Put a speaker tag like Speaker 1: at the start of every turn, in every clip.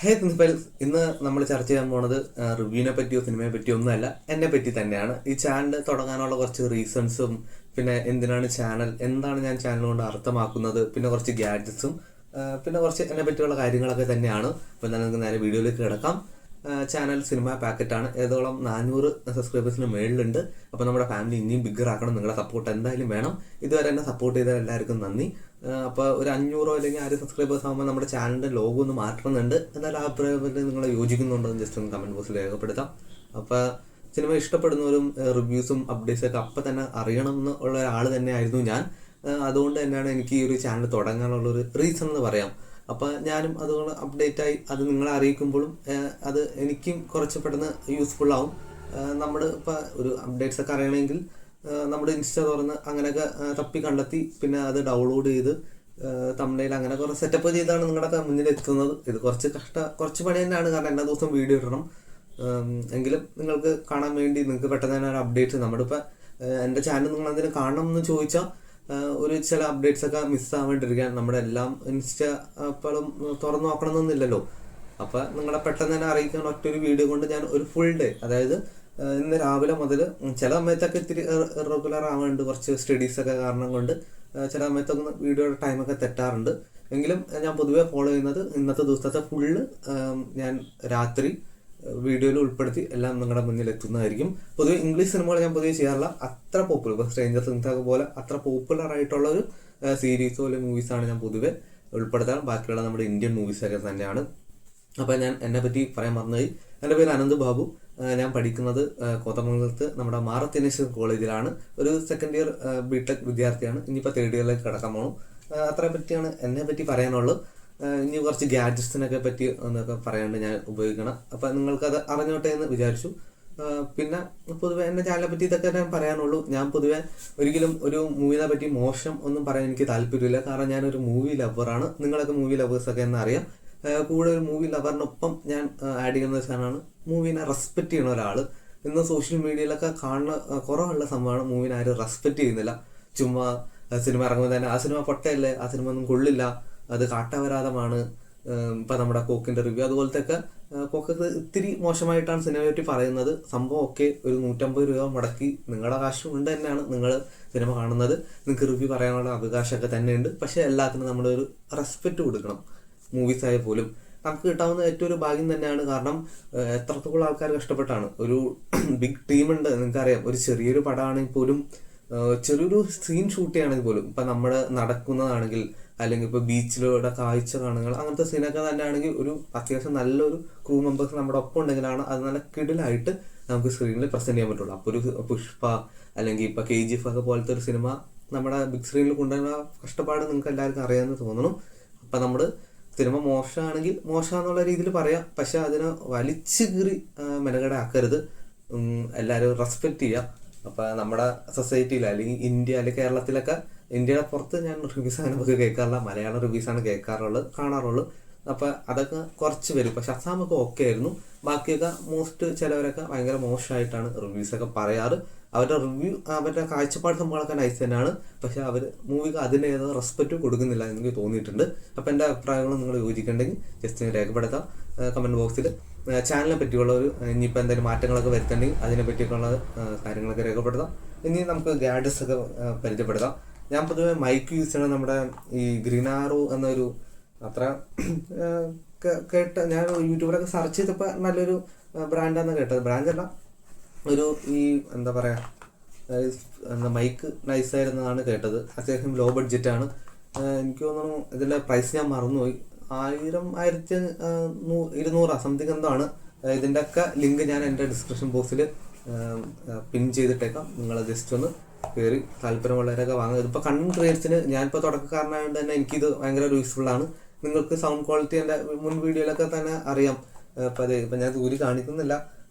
Speaker 1: ഹേ principles, ഇന്ന് നമ്മൾ ചർച്ച ചെയ്യാൻ പോണത് റിവ്യൂവിനെ പറ്റിയോ സിനിമയെ പറ്റിയോ ഒന്നുമല്ല, എന്നെ പറ്റി തന്നെയാണ്. ഈ ചാനൽ തുടങ്ങാനുള്ള കുറച്ച് റീസൺസും, പിന്നെ എന്തിനാണ് ചാനൽ, എന്താണ് ഞാൻ ചാനൽ കൊണ്ട് അർത്ഥമാക്കുന്നത്, പിന്നെ കുറച്ച് ഗാഡ്ജറ്റ്സും, പിന്നെ കുറച്ച് എന്നെ പറ്റിയുള്ള കാര്യങ്ങളൊക്കെ തന്നെയാണ്. അപ്പോൾ നമുക്ക് നേരെ വീഡിയോയിലേക്ക് കിടക്കാം. ചാനൽ സിനിമ പാക്കറ്റാണ്. ഏതോളം 400 സബ്സ്ക്രൈബേഴ്സിന് മേളിലുണ്ട്. അപ്പോൾ നമ്മുടെ ഫാമിലി ഇനിയും ബിഗ്ഗർ ആക്കണം. നിങ്ങളുടെ സപ്പോർട്ട് എന്തായാലും വേണം. ഇതുവരെ എന്നെ സപ്പോർട്ട് ചെയ്ത എല്ലാവർക്കും നന്ദി. അപ്പോൾ ഒരു 500 അല്ലെങ്കിൽ 1000 സബ്സ്ക്രൈബേഴ്സ് ആകുമ്പോൾ നമ്മുടെ ചാനലിൻ്റെ ലോഗോ ഒന്ന് മാറ്റണമെന്നുണ്ട്. എന്നാലും ആ അഭിപ്രായത്തിൽ നിങ്ങൾ യോജിക്കുന്നുണ്ടോ എന്ന് ജസ്റ്റ് ഒന്ന് കമൻറ്റ് ബോക്സിൽ രേഖപ്പെടുത്താം. അപ്പോൾ സിനിമ ഇഷ്ടപ്പെടുന്നവരും റിവ്യൂസും അപ്ഡേറ്റ്സൊക്കെ അപ്പം തന്നെ അറിയണം എന്നുള്ള ഒരാൾ തന്നെയായിരുന്നു ഞാൻ. അതുകൊണ്ട് തന്നെയാണ് എനിക്ക് ഈ ഒരു ചാനൽ തുടങ്ങാനുള്ളൊരു റീസൺ എന്ന് പറയാം. അപ്പോൾ ഞാനും അതുകൊണ്ട് അപ്ഡേറ്റായി അത് നിങ്ങളെ അറിയിക്കുമ്പോഴും അത് എനിക്കും കുറച്ച് പെട്ടെന്ന് യൂസ്ഫുൾ ആവും. നമ്മൾ ഇപ്പോൾ ഒരു അപ്ഡേറ്റ്സ് ഒക്കെ അറിയണമെങ്കിൽ നമ്മുടെ ഇൻസ്റ്റ തുറന്ന് അങ്ങനെയൊക്കെ തപ്പി കണ്ടെത്തി പിന്നെ അത് ഡൗൺലോഡ് ചെയ്ത് തമ്പനയിൽ അങ്ങനെ കുറേ സെറ്റപ്പ് ചെയ്താണ് നിങ്ങളുടെ മുന്നിൽ എത്തുന്നത്. ഇത് കുറച്ച് പണി തന്നെയാണ്, കാരണം എല്ലാ ദിവസവും വീഡിയോ ഇടണം. എങ്കിലും നിങ്ങൾക്ക് കാണാൻ വേണ്ടി നിങ്ങൾക്ക് പെട്ടെന്ന് തന്നെ ഒരു അപ്ഡേറ്റ്സ്, നമ്മുടെ ഇപ്പോൾ എൻ്റെ ചാനൽ നിങ്ങൾ എന്തെങ്കിലും കാണണം എന്ന് ചോദിച്ചാൽ ഒരു ചില അപ്ഡേറ്റ്സ് ഒക്കെ മിസ്സാവാണ്ടിരിക്കാൻ നമ്മുടെ എല്ലാം ഇൻസ്റ്റ എപ്പോഴും തുറന്നു നോക്കണമെന്നൊന്നുമില്ലല്ലോ. അപ്പോൾ നിങ്ങളെ പെട്ടെന്ന് തന്നെ അറിയിക്കാൻ ഒറ്റൊരു വീഡിയോ കൊണ്ട് ഞാൻ ഒരു ഫുൾ ഡേ, അതായത് ഇന്ന് രാവിലെ മുതൽ ചില സമയത്തൊക്കെ ഇത്തിരി റെഗുലർ ആവാറുണ്ട്, കുറച്ച് സ്റ്റഡീസൊക്കെ കാരണം കൊണ്ട് ചില സമയത്തൊക്കെ വീഡിയോയുടെ ടൈമൊക്കെ തെറ്റാറുണ്ട്. എങ്കിലും ഞാൻ പൊതുവേ ഫോളോ ചെയ്യുന്നത് ഇന്നത്തെ ദിവസത്തെ ഫുള്ള് ഞാൻ രാത്രി വീഡിയോയിൽ ഉൾപ്പെടുത്തി എല്ലാം നിങ്ങളുടെ മുന്നിൽ എത്തുന്നതായിരിക്കും. പൊതുവെ ഇംഗ്ലീഷ് സിനിമകൾ ഞാൻ പൊതുവെ ചെയ്യാറില്ല. അത്ര പോപ്പുലർ, ഇപ്പോൾ സ്ട്രേഞ്ചർ തിങ്സ് പോലെ അത്ര പോപ്പുലർ ആയിട്ടുള്ള ഒരു സീരീസോ അല്ലെങ്കിൽ മൂവീസാണ് ഞാൻ പൊതുവെ ഉൾപ്പെടുത്താറ്. ബാക്കിയുള്ള നമ്മുടെ ഇന്ത്യൻ മൂവീസൊക്കെ തന്നെയാണ്. അപ്പോൾ ഞാൻ എന്നെ പറ്റി പറയാൻ മറന്നുപോയി. എൻ്റെ പേര് അനന്ത് ബാബു. ഞാൻ പഠിക്കുന്നത് കോതമംഗലത്ത് നമ്മുടെ മാറത്തിനേശ്വർ കോളേജിലാണ്. ഒരു സെക്കൻഡ് ഇയർ ബിടെക് വിദ്യാർത്ഥിയാണ്. ഇനിയിപ്പോൾ തേർഡ് ഇയറിലേക്ക് കിടക്കാൻ പോകണം. അത്ര പറ്റിയാണ് എന്നെ പറ്റി പറയാനുള്ളത്. ഇനി കുറച്ച് ഗാഡ്ജറ്റ്സിനൊക്കെ പറ്റി എന്നൊക്കെ പറയാണ്ട് ഞാൻ ഉപയോഗിക്കണം. അപ്പം നിങ്ങൾക്കത് അറിഞ്ഞോട്ടെ എന്ന് വിചാരിച്ചു. പിന്നെ പൊതുവെ എൻ്റെ ചാനലിനെ പറ്റി ഇതൊക്കെ ഞാൻ പറയാനുള്ളൂ. ഞാൻ പൊതുവെ ഒരിക്കലും ഒരു മൂവിനെ പറ്റി മോശം ഒന്നും പറയാൻ എനിക്ക് താല്പര്യമില്ല, കാരണം ഞാനൊരു മൂവി ലവറാണ്. നിങ്ങളൊക്കെ മൂവി ലവേഴ്സൊക്കെ എന്നറിയാം. കൂടെ ഒരു മൂവി ലവറിനൊപ്പം ഞാൻ ആഡ് ചെയ്യുന്ന വെച്ചാണ് മൂവിനെ റെസ്പെക്റ്റ് ചെയ്യുന്ന ഒരാൾ. ഇന്ന് സോഷ്യൽ മീഡിയയിലൊക്കെ കാണുന്ന കുറവുള്ള സംഭവമാണ് മൂവിനെ ആരും റെസ്പെക്റ്റ് ചെയ്യുന്നില്ല. ചുമ്മാ സിനിമ ഇറങ്ങുമ്പോൾ തന്നെ ആ സിനിമ പൊട്ടയല്ലേ, ആ സിനിമ ഒന്നും കൊള്ളില്ല, അത് കാട്ടപരാധമാണ്. ഇപ്പം നമ്മുടെ കോക്കിൻ്റെ റിവ്യൂ അതുപോലത്തെ കോക്കൊക്കെ ഇത്തിരി മോശമായിട്ടാണ് സിനിമയെ പറ്റി പറയുന്നത്. സംഭവം ഒക്കെ ഒരു 150 രൂപ മുടക്കി നിങ്ങളുടെ കാശ് കൊണ്ട് തന്നെയാണ് നിങ്ങൾ സിനിമ കാണുന്നത്. നിങ്ങൾക്ക് റിവ്യൂ പറയാനുള്ള അവകാശമൊക്കെ തന്നെയുണ്ട്. പക്ഷേ എല്ലാത്തിനും നമ്മളൊരു റെസ്പെക്റ്റ് കൊടുക്കണം. മൂവീസായ പോലും നമുക്ക് കിട്ടാവുന്ന ഏറ്റവും ഒരു ഭാഗ്യം തന്നെയാണ്. കാരണം എത്രത്തോളം ആൾക്കാർ കഷ്ടപ്പെട്ടാണ്. ഒരു ബിഗ് ടീമുണ്ട്, നിങ്ങൾക്കറിയാം. ഒരു ചെറിയൊരു പടമാണെങ്കിൽ പോലും, ചെറിയൊരു സീൻ ഷൂട്ട് ചെയ്യുകയാണെങ്കിൽ പോലും, ഇപ്പം നമ്മൾ നടക്കുന്നതാണെങ്കിൽ അല്ലെങ്കിൽ ഇപ്പോൾ ബീച്ചിലൂടെ കാഴ്ച കാണുക അങ്ങനത്തെ സീനൊക്കെ തന്നെ ആണെങ്കിൽ ഒരു അത്യാവശ്യം നല്ലൊരു ക്രൂ മെമ്പേഴ്സ് നമ്മുടെ ഒപ്പം ഉണ്ടെങ്കിലാണ് അത് നല്ല കിടിലായിട്ട് നമുക്ക് സ്ക്രീനിൽ പ്രസൻറ്റ് ചെയ്യാൻ പറ്റുള്ളൂ. അപ്പോൾ ഒരു പുഷ്പ അല്ലെങ്കിൽ ഇപ്പോൾ KGF ഒക്കെ പോലത്തെ ഒരു സിനിമ നമ്മുടെ ബിഗ് സ്ക്രീനിൽ കൊണ്ടുവരുന്ന കഷ്ടപ്പാട് നിങ്ങൾക്ക് എല്ലാവർക്കും അറിയാമെന്ന് തോന്നണം. അപ്പം നമ്മൾ സിനിമ മോശമാണെങ്കിൽ മോശം എന്നുള്ള രീതിയിൽ പറയാം, പക്ഷെ അതിനെ വലിച്ചു കീറി മെനകടാക്കരുത്. എല്ലാവരും റെസ്പെക്റ്റ് ചെയ്യുക. അപ്പോൾ നമ്മുടെ സൊസൈറ്റിയിൽ അല്ലെങ്കിൽ ഇന്ത്യ അല്ലെങ്കിൽ കേരളത്തിലൊക്കെ, ഇന്ത്യയുടെ പുറത്ത് ഞാൻ റിവ്യൂസ് അങ്ങനെ നമുക്ക് കേൾക്കാറില്ല, മലയാളം റിവ്യൂസാണ് കാണാറുള്ളത്. അപ്പോൾ അതൊക്കെ കുറച്ച് വരും. പക്ഷെ അസാമൊക്കെ ഓക്കെ ആയിരുന്നു. ബാക്കിയൊക്കെ ചിലവരൊക്കെ ഭയങ്കര മോശമായിട്ടാണ് റിവ്യൂസൊക്കെ പറയാറ്. അവരുടെ റിവ്യൂ, അവരുടെ കാഴ്ചപ്പാട് സംഭവങ്ങളൊക്കെ നൈസ് തന്നെയാണ്, പക്ഷെ അവർ മൂവിക്ക് അതിൻ്റേത് റെസ്പെക്റ്റ് കൊടുക്കുന്നില്ല എനിക്ക് തോന്നിയിട്ടുണ്ട്. അപ്പോൾ എൻ്റെ അഭിപ്രായങ്ങൾ നിങ്ങൾ യോജിക്കുന്നുണ്ടെങ്കിൽ ജസ്റ്റ് രേഖപ്പെടുത്താം കമൻറ്റ് ബോക്സിൽ. ചാനലിനെ പറ്റിയുള്ള ഇനിയിപ്പോൾ എന്തെങ്കിലും മാറ്റങ്ങളൊക്കെ വരുത്തുന്നുണ്ടെങ്കിൽ അതിനെ പറ്റിയൊക്കെയുള്ള കാര്യങ്ങളൊക്കെ രേഖപ്പെടുത്താം. ഇനി നമുക്ക് ഗാഡ്ജറ്റ്സ് ഒക്കെ പരിചയപ്പെടുത്താം. ഞാൻ പൊതുവെ മൈക്ക് യൂസ് ചെയ്യണം. നമ്മുടെ ഈ ഗ്രീനാറോ എന്നൊരു അത്ര ഞാൻ യൂട്യൂബിലൊക്കെ സെർച്ച് ചെയ്തപ്പോൾ നല്ലൊരു ബ്രാൻഡാണ് കേട്ടത്. ബ്രാൻഡല്ല, ഒരു ഈ എന്താ പറയുക, മൈക്ക് നൈസായിരുന്നതാണ് കേട്ടത്. അത്യാവശ്യം ലോ ബഡ്ജറ്റാണ്. എനിക്ക് തോന്നുന്നു ഇതിൻ്റെ പ്രൈസ് ഞാൻ മറന്നുപോയി. 1200 സംതിങ് എന്തോ ആണ്. ഇതിൻ്റെ ഒക്കെ ലിങ്ക് ഞാൻ എൻ്റെ ഡിസ്ക്രിപ്ഷൻ ബോക്സിൽ പിൻ ചെയ്തിട്ടേക്കാം. നിങ്ങൾ ജസ്റ്റ് ഒന്ന് കയറി താല്പര്യമുള്ളവരൊക്കെ വാങ്ങുക. ഇതിപ്പോൾ കണ്ടന്റ് ക്രിയേറ്റ്സിന് ഞാനിപ്പോൾ തുടക്കക്കാരനായതുകൊണ്ട് തന്നെ എനിക്കിത് ഭയങ്കര യൂസ്ഫുള്ളാണ്. നിങ്ങൾക്ക് സൗണ്ട് ക്വാളിറ്റി എൻ്റെ മുൻ വീഡിയോയിലൊക്കെ തന്നെ അറിയാം. ഇപ്പം ഞാൻ ദൂരി കാണിക്കുന്നില്ല.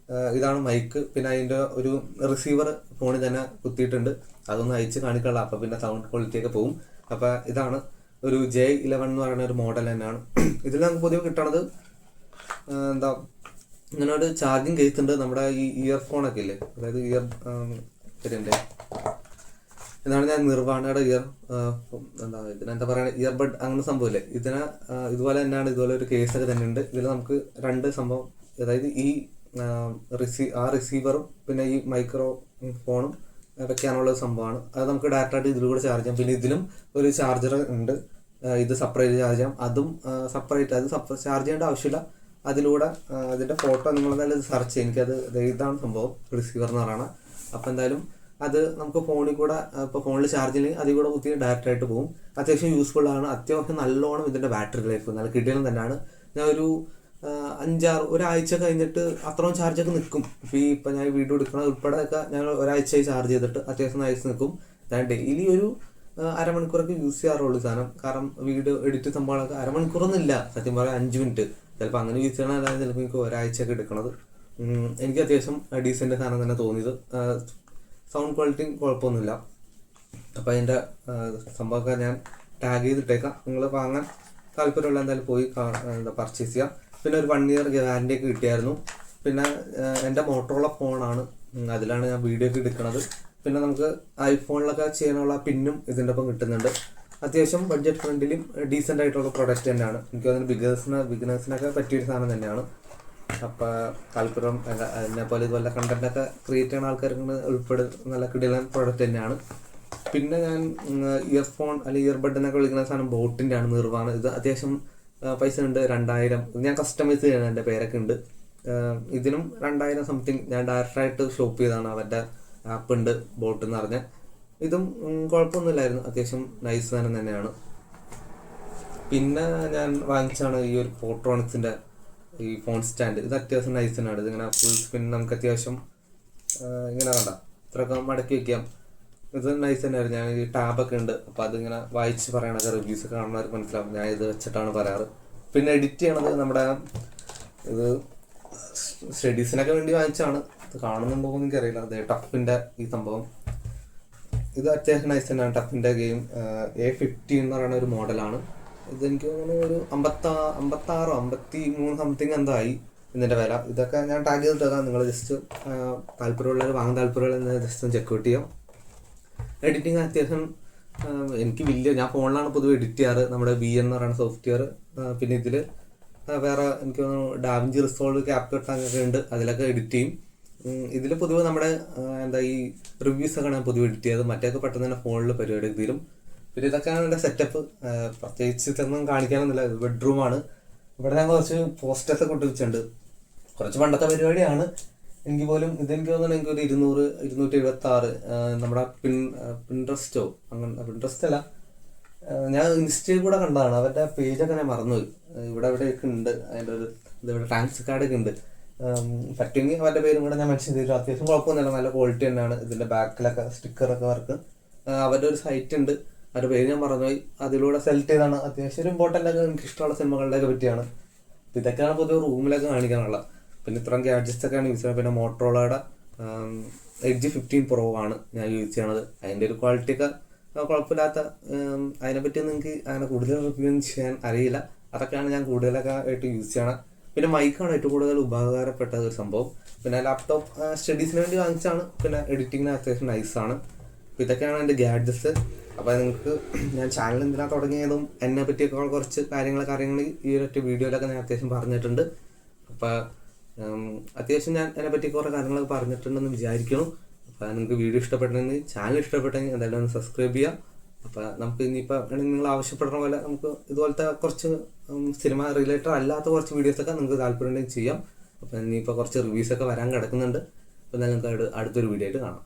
Speaker 1: ഇതാണ് മൈക്ക്. പിന്നെ അതിൻ്റെ ഒരു റിസീവർ ഫോണിൽ തന്നെ കുത്തിയിട്ടുണ്ട്. അതൊന്ന് അയച്ച് കാണിക്കാനുള്ള, അപ്പോൾ പിന്നെ സൗണ്ട് ക്വാളിറ്റിയൊക്കെ പോകും. അപ്പോൾ ഇതാണ് ഒരു J11 എന്ന് പറയുന്ന ഒരു മോഡൽ തന്നെയാണ്. ഇതിൽ നമുക്ക് പൊതുവെ കിട്ടണത് എന്താ, ഇങ്ങനെ ഒരു ചാർജിങ് കേസ് ഉണ്ട്. നമ്മുടെ ഈ ഇയർഫോണൊക്കെ ഇല്ലേ, അതായത് ഇതിൻ്റെ ഇതാണ് ഞാൻ നിർവാണയുടെ ഇതിനെന്താ പറയുക, ഇയർബഡ് അങ്ങനെ സംഭവമില്ലേ, ഇതുപോലെ തന്നെയാണ്. ഇതുപോലെ ഒരു കേസൊക്കെ തന്നെ ഉണ്ട്. ഇതിൽ നമുക്ക് രണ്ട് സംഭവം, അതായത് ഈ റിസീവറും പിന്നെ ഈ മൈക്രോ ഫോണും വെക്കാനുള്ള സംഭവമാണ്. അത് നമുക്ക് ഡയറക്റ്റായിട്ട് ഇതിലൂടെ ചാർജ് ചെയ്യാം. പിന്നെ ഇതിലും ഒരു ചാർജർ ഉണ്ട്, ഇത് സെപ്പറേറ്റ് ചാർജ് ചെയ്യാം. അതും സെപ്പറേറ്റ്, അത് ചാർജ് ചെയ്യേണ്ട ആവശ്യമില്ല. അതിലൂടെ അതിൻ്റെ ഫോട്ടോ നിങ്ങളെന്തായാലും സെർച്ച് ചെയ്യും. എനിക്കത് ഇതാണ് സംഭവം, റിസീവർ എന്ന് പറയുന്നത്. അപ്പോൾ എന്തായാലും അത് നമുക്ക് ഫോണിൽ കൂടെ, ഇപ്പോൾ ഫോണിൽ ചാർജ് ചെയ്യണമെങ്കിൽ അതിൽ കൂടെ കുത്തി ഡയറക്റ്റ് ആയിട്ട് പോകും. അത്യാവശ്യം യൂസ്ഫുൾ ആണ്. അത്യാവശ്യം നല്ലോണം ഇതിൻ്റെ ബാറ്ററി ലൈഫ് നല്ല കിട്ടിയാലും തന്നെയാണ്. ഞാൻ ഒരാഴ്ച കഴിഞ്ഞിട്ട് അത്രയും ചാർജൊക്കെ നിൽക്കും. ഇപ്പം ഞാൻ വീഡിയോ എടുക്കുന്നത് ഉൾപ്പെടെയൊക്കെ ഞാൻ ഒരാഴ്ചയായി ചാർജ് ചെയ്തിട്ട് അത്യാവശ്യം നൈസ് നിൽക്കും. ഞാൻ ഡെയിലി ഒരു അരമണിക്കൂറൊക്കെ യൂസ് ചെയ്യാറുള്ളൂ സാധനം. കാരണം വീഡിയോ എഡിറ്റ് സംഭവങ്ങളൊക്കെ അരമണിക്കൂറൊന്നും ഇല്ല, സത്യം പറയാം 5 മിനിറ്റ്. ചിലപ്പോൾ അങ്ങനെ യൂസ് ചെയ്യണം, അല്ലാതെ ചിലപ്പോൾ എനിക്ക് ഒരാഴ്ചയൊക്കെ എടുക്കണത്. എനിക്ക് അത്യാവശ്യം ഡീസൻ്റ് സാധനം തന്നെ തോന്നിയത്. സൗണ്ട് ക്വാളിറ്റിയും കുഴപ്പമൊന്നുമില്ല. അപ്പോൾ അതിൻ്റെ സംഭവമൊക്കെ ഞാൻ ടാഗ് ചെയ്തിട്ടേക്കാം. നിങ്ങൾ വാങ്ങാൻ താല്പര്യമുള്ള എന്തായാലും പോയി പർച്ചേസ് ചെയ്യാം. പിന്നെ ഒരു 1 ഇയർ ഗ്യാരണ്ടി ഒക്കെ കിട്ടിയായിരുന്നു. പിന്നെ എൻ്റെ മോട്ടോറോള ഫോണാണ്, അതിലാണ് ഞാൻ വീഡിയോ ഒക്കെ എടുക്കുന്നത്. പിന്നെ നമുക്ക് ഐഫോണിലൊക്കെ ചെയ്യാനുള്ള പിന്നും ഇതിൻ്റെ ഒപ്പം കിട്ടുന്നുണ്ട്. അത്യാവശ്യം ബഡ്ജറ്റ് ഫ്രണ്ട്ലിയും ഡീസൻ്റ് ആയിട്ടുള്ള പ്രൊഡക്റ്റ് തന്നെയാണ്. എനിക്ക് അതിന് ബിഗിനേഴ്സിനൊക്കെ പറ്റിയൊരു സാധനം തന്നെയാണ്. അപ്പോൾ താല്പര്യം എന്നെപ്പോലെ ഇതുപോലെ കണ്ടൻറ്റൊക്കെ ക്രിയേറ്റ് ചെയ്യുന്ന ആൾക്കാർക്ക് നല്ല കിടിലൻ പ്രോഡക്റ്റ് തന്നെയാണ്. പിന്നെ ഞാൻ ഇയർഫോൺ അല്ലെങ്കിൽ ഇയർബഡ് എന്നൊക്കെ വിളിക്കുന്ന സാധനം ബോട്ടിൻ്റെ ആണ്, നിർവാണ്. ഇത് അത്യാവശ്യം പൈസ ഉണ്ട്, 2000. ഞാൻ കസ്റ്റമൈസ് ചെയ്യണം, എൻ്റെ പേരൊക്കെ ഉണ്ട്. ഇതിനും 2000 സംതിങ്. ഞാൻ ഡയറക്റ്റായിട്ട് ഷോപ്പ് ചെയ്താണ്, അവരുടെ ആപ്പ് ഉണ്ട് ബോട്ട് എന്ന് പറഞ്ഞാൽ. ഇതും കുഴപ്പമൊന്നുമില്ലായിരുന്നു, അത്യാവശ്യം നൈസ് സാധനം തന്നെയാണ്. പിന്നെ ഞാൻ വാങ്ങിച്ചാണ് ഈ ഒരു ഫോട്ടോണിക്സിൻ്റെ ഈ ഫോൺ സ്റ്റാൻഡ്. ഇത് അത്യാവശ്യം നൈസ് തന്നെയാണ്. ഇതിങ്ങനെ ഫുൾ സ്പിൻ, നമുക്ക് അത്യാവശ്യം ഇങ്ങനെ കണ്ട ഇത്രയൊക്കെ മടക്കി വയ്ക്കാം. ഇത് നൈസ് തന്നെയായിരുന്നു. ഞാൻ ഈ ടാബൊക്കെ ഉണ്ട്, അപ്പോൾ അതിങ്ങനെ വായിച്ച് പറയണൊക്കെ റിവ്യൂസ് കാണുന്നവർക്ക് മനസ്സിലാവും. ഞാൻ ഇത് വെച്ചിട്ടാണ് പറയാറ്. പിന്നെ എഡിറ്റ് ചെയ്യണത് നമ്മുടെ ഇത് സ്റ്റഡീസിനൊക്കെ വേണ്ടി വാങ്ങിച്ചാണ്. ഇത് കാണുന്നുണ്ടോ എന്ന് എനിക്കറിയില്ല. അത് ടഫിൻ്റെ ഈ സംഭവം, ഇത് അത്യാവശ്യം നൈസ് തന്നെയാണ്. ടഫിൻ്റെ ഗെയിം A50 എന്ന് പറയുന്ന ഒരു മോഡലാണ്. ഇതെനിക്ക് തോന്നുന്നു ഒരു 56 53 സംതിങ് എന്തായി ഇതിൻ്റെ വില. ഇതൊക്കെ ഞാൻ ടാഗ് ചെയ്തിട്ടേക്കാം. നിങ്ങൾ ജസ്റ്റ് താല്പര്യമുള്ളവർ, വാങ്ങാൻ താല്പര്യമുള്ളവർ ജസ്റ്റ് ചെക്ക് ഔട്ട് ചെയ്യാം. എഡിറ്റിങ് അത്യാവശ്യം എനിക്ക് ഞാൻ ഫോണിലാണ് പൊതുവെ എഡിറ്റ് ചെയ്യാറ്. നമ്മുടെ VN എന്ന് പറയുന്ന സോഫ്റ്റ്വെയർ. പിന്നെ ഇതിൽ വേറെ എനിക്ക് തോന്നുന്നു ഡാവിഞ്ചി റിസോൾവ്, ക്യാപ്കട്ട് അങ്ങനെയൊക്കെ ഉണ്ട്, അതിലൊക്കെ എഡിറ്റ് ചെയ്യും. ഇതിൽ പൊതുവെ നമ്മുടെ ഈ റിവ്യൂസൊക്കെ ഞാൻ പൊതുവെ എഡിറ്റ് ചെയ്തത്. മറ്റൊക്കെ പെട്ടെന്ന് തന്നെ ഫോണിൽ പരിപാടി തീരും. പിന്നെ ഇതൊക്കെയാണ് എൻ്റെ സെറ്റപ്പ്. പ്രത്യേകിച്ച് ഇതൊന്നും കാണിക്കാനൊന്നുമില്ല. ഇത് ബെഡ്റൂമാണ്. ഇവിടെ ഞാൻ കുറച്ച് പോസ്റ്റേഴ്സൊക്കെ ഒട്ടിച്ചിട്ടുണ്ട്. കുറച്ച് പണ്ടത്തെ പരിപാടിയാണ് എനിക്ക് പോലും. ഇതെനിക്ക് തോന്നുന്നു എനിക്കൊരു 276 നമ്മുടെ പിൻട്രസ്റ്റോ അങ്ങനെ, പിൻട്രസ്റ്റ് അല്ല, ഞാൻ ഇൻസ്റ്റയിൽ കൂടെ കണ്ടതാണ്. അവരുടെ പേജൊക്കെ ഞാൻ മറന്നുപോയി. ഇവിടെയൊക്കെ ഉണ്ട് അതിൻ്റെ ഒരു ഇതിവിടെ ട്രാൻസ് കാർഡൊക്കെ ഉണ്ട്. പറ്റുമെങ്കിൽ അവരുടെ പേരും കൂടെ ഞാൻ മെൻഷൻ ചെയ്തിട്ട്. അത്യാവശ്യം കുഴപ്പമൊന്നുമില്ല, നല്ല ക്വാളിറ്റി തന്നെയാണ്. ഇതിൻ്റെ ബാക്കിലൊക്കെ സ്റ്റിക്കറൊക്കെ വർക്ക്. അവരുടെ ഒരു സൈറ്റ് ഉണ്ട്, അവരുടെ പേര് ഞാൻ മറന്നുപോയി. അതിലൂടെ സെലക്ട് ചെയ്താണ്. അത്യാവശ്യം ഒരു ഇമ്പോർട്ടൻ്റ് ഒക്കെ എനിക്ക് ഇഷ്ടമുള്ള സിനിമകളുടെയൊക്കെ പറ്റിയാണ്. അപ്പോൾ ഇതൊക്കെയാണ് പൊതുവെ റൂമിലൊക്കെ കാണിക്കാനുള്ള. പിന്നെ ഇത്രയും ഗാഡ്ജറ്റ്സ് ഒക്കെയാണ് യൂസ് ചെയ്യുന്നത്. പിന്നെ മോട്ടോറോളയുടെ Edge 15 Pro ആണ് ഞാൻ യൂസ് ചെയ്യണത്. അതിൻ്റെ ഒരു ക്വാളിറ്റി ഒക്കെ കുഴപ്പമില്ലാത്ത. അതിനെപ്പറ്റിയൊന്നും എനിക്ക് അങ്ങനെ കൂടുതൽ റിവ്യൂ ചെയ്യാൻ അറിയില്ല. അതൊക്കെയാണ് ഞാൻ കൂടുതലൊക്കെ ആയിട്ട് യൂസ് ചെയ്യണം. പിന്നെ മൈക്കാണ് ഏറ്റവും കൂടുതൽ ഉപകാരപ്പെട്ട ഒരു സംഭവം. പിന്നെ ലാപ്ടോപ്പ് സ്റ്റഡീസിന് വേണ്ടി വാങ്ങിച്ചാണ്. പിന്നെ എഡിറ്റിങ്ങിന് അത്യാവശ്യം നൈസാണ്. അപ്പോൾ ഇതൊക്കെയാണ് എൻ്റെ ഗാഡ്ജറ്റ്സ്. അപ്പോൾ നിങ്ങൾക്ക് ഞാൻ ചാനൽ എന്തിനാണ് തുടങ്ങിയതും എന്നെ പറ്റിയൊക്കെ കുറച്ച് കാര്യങ്ങൾ ഈ ഒരൊറ്റ വീഡിയോയിലൊക്കെ ഞാൻ അത്യാവശ്യം പറഞ്ഞിട്ടുണ്ട്. അപ്പോൾ അത്യാവശ്യം ഞാൻ അതിനെ പറ്റി കുറേ കാര്യങ്ങളൊക്കെ പറഞ്ഞിട്ടുണ്ടെന്ന് വിചാരിക്കുന്നു. അപ്പോൾ നിങ്ങൾക്ക് വീഡിയോ ഇഷ്ടപ്പെട്ടെങ്കിൽ, ചാനൽ ഇഷ്ടപ്പെട്ടെങ്കിൽ എന്തായാലും ഒന്ന് സബ്സ്ക്രൈബ് ചെയ്യാം. അപ്പോൾ നമുക്ക് ഇനിയിപ്പോൾ നിങ്ങൾ ആവശ്യപ്പെടുന്ന പോലെ നമുക്ക് ഇതുപോലത്തെ കുറച്ച് സിനിമ റിലേറ്റഡ് അല്ലാത്ത കുറച്ച് വീഡിയോസൊക്കെ നിങ്ങൾക്ക് താല്പര്യമുണ്ടെങ്കിൽ ചെയ്യാം. അപ്പോൾ ഇനിയിപ്പോൾ കുറച്ച് റിവ്യൂസൊക്കെ വരാൻ കിടക്കുന്നുണ്ട്. അപ്പോൾ നിങ്ങൾക്ക് അടുത്തൊരു വീഡിയോ ആയിട്ട് കാണാം.